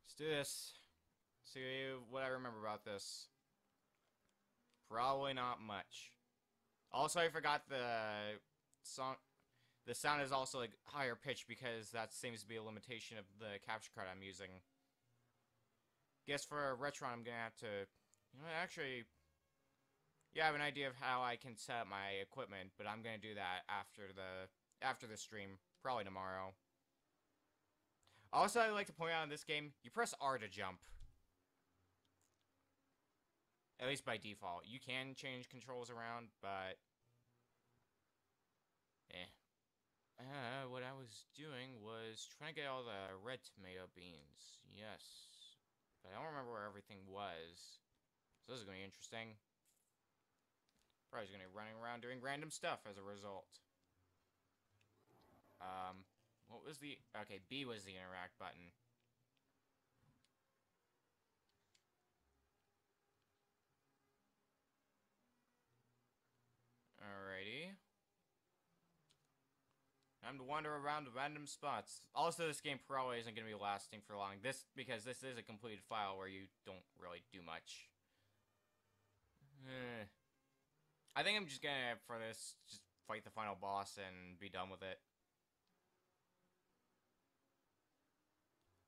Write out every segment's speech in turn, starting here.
Let's do this. See what I remember about this. Probably not much. Also, I forgot the song. The sound is also like higher pitched because that seems to be a limitation of the capture card I'm using. Guess for Retron, I'm gonna have to, actually, yeah, I have an idea of how I can set up my equipment, but I'm gonna do that after the stream, probably tomorrow. Also, I'd like to point out in this game, you press R to jump. At least by default. You can change controls around, but what I was doing was trying to get all the red tomato beans. Yes. But I don't remember where everything was. So this is going to be interesting. Probably just going to be running around doing random stuff as a result. What was the... Okay, B was the interact button. Alrighty. Time to wander around random spots. Also, this game probably isn't going to be lasting for long. Because this is a completed file where you don't really do much. I think I'm just gonna, for this, just fight the final boss and be done with it.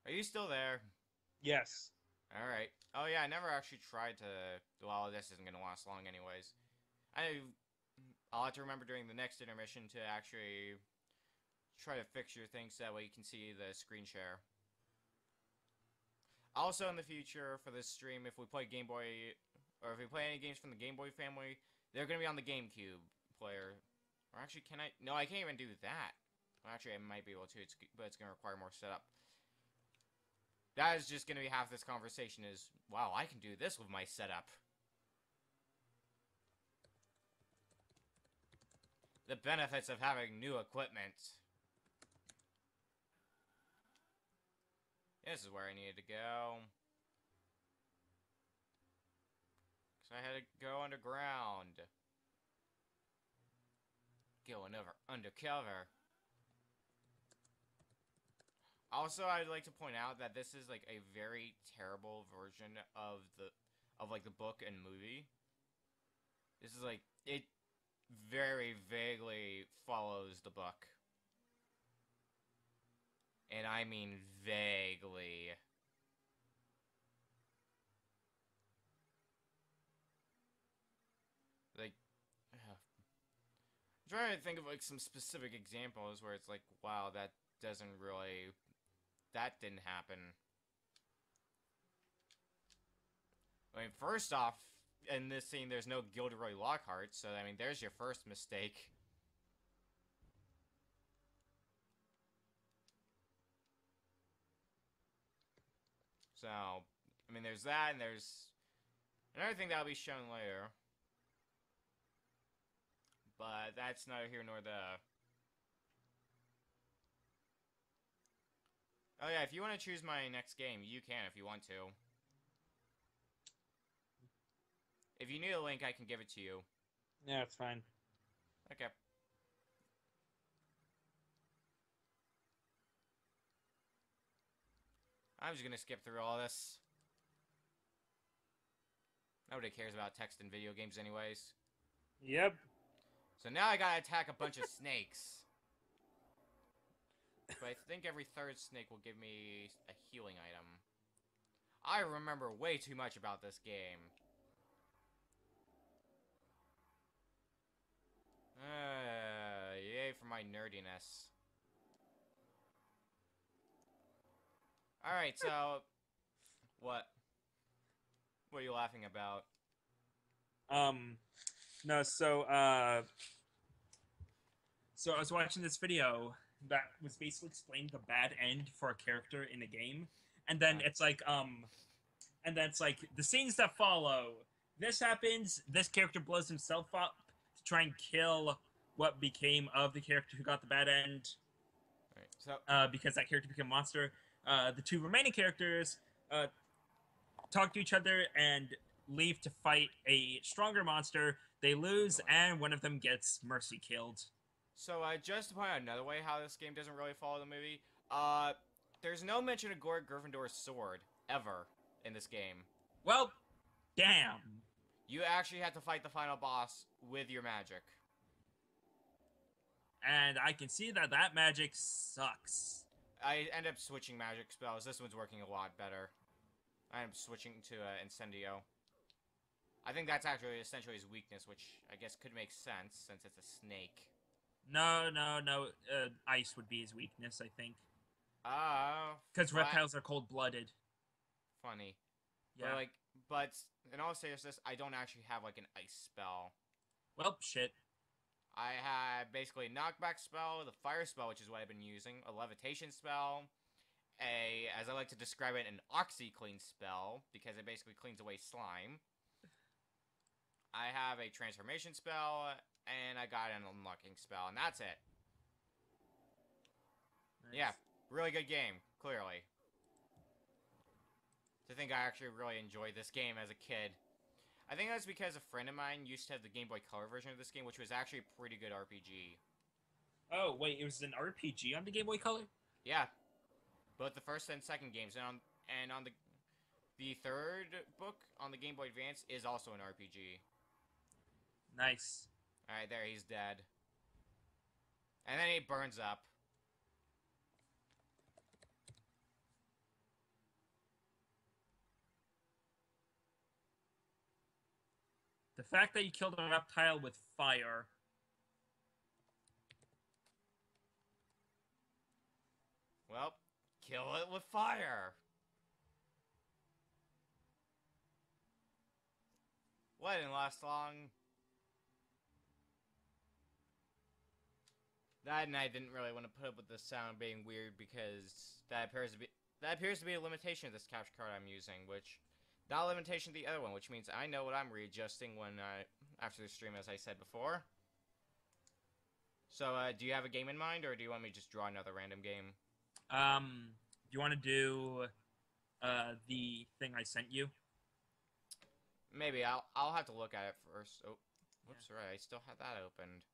Are you still there? Yes. Alright. Oh yeah, I never actually tried to... Well, this isn't gonna last long anyways. I'll have to remember during the next intermission to actually try to fix your things so that way you can see the screen share. Also in the future, for this stream, if we play Game Boy... Or if we play any games from the Game Boy family, they're gonna be on the GameCube player. Or actually, can I... No, I can't even do that. Well, actually, I might be able to, but it's gonna require more setup. That is just gonna be half this conversation is, wow, I can do this with my setup. The benefits of having new equipment. This is where I needed to go. Because I had to go underground. Going over undercover. Also, I'd like to point out that this is like a very terrible version of the book and movie. This is like it very vaguely follows the book. And I mean vaguely. Like I'm trying to think of like some specific examples where it's like, wow, that didn't happen. I mean, first off, in this scene, there's no Gilderoy Lockhart, so, I mean, there's your first mistake. So, I mean, there's that, and there's another thing that'll be shown later. But that's neither here nor there. Oh yeah, if you want to choose my next game, you can if you want to. If you need a link, I can give it to you. Yeah, it's fine. Okay. I'm just gonna skip through all this. Nobody cares about text in video games anyways. Yep. So now I gotta attack a bunch of snakes. But I think every third snake will give me a healing item. I remember way too much about this game. Yay for my nerdiness. Alright, so... What? What are you laughing about? No, so I was watching this video that was basically explaining the bad end for a character in a game, and then it's like the scenes that follow. This happens. This character blows himself up to try and kill what became of the character who got the bad end. Alright, so... Because that character became a monster. The two remaining characters talk to each other and leave to fight a stronger monster. They lose, and one of them gets mercy killed. So, just to point out another way how this game doesn't really follow the movie, there's no mention of Gord Gryffindor's sword. ever in this game. Well, damn. You actually have to fight the final boss with your magic. And I can see that that magic sucks. I end up switching magic spells. This one's working a lot better. I am switching to Incendio. I think that's actually essentially his weakness, which I guess could make sense since it's a snake. No. Ice would be his weakness, I think. Because But reptiles are cold-blooded. funny. Yeah. But in all seriousness, I don't actually have like an ice spell. Well, shit. I have basically a knockback spell, the fire spell, which is what I've been using, a levitation spell, as I like to describe it, an OxyClean spell, because it basically cleans away slime. I have a transformation spell, and I got an unlocking spell, and that's it. Nice. Yeah, really good game, clearly. To think I actually really enjoyed this game as a kid. I think that's because a friend of mine used to have the Game Boy Color version of this game, which was actually a pretty good RPG. Oh, wait, it was an RPG on the Game Boy Color? Yeah, both the first and second games, and on the third book on the Game Boy Advance is also an RPG. Nice. All right, there he's dead, and then he burns up. The fact that you killed a reptile with fire. Well, kill it with fire. Well, it didn't last long. That night, I didn't really want to put up with the sound being weird because that appears to be a limitation of this capture card I'm using, which not a limitation of the other one, which means I know what I'm readjusting when after the stream, as I said before. So, do you have a game in mind, or do you want me to just draw another random game? Do you want to do the thing I sent you? Maybe I'll have to look at it first. Oh, whoops, right, I still have that opened.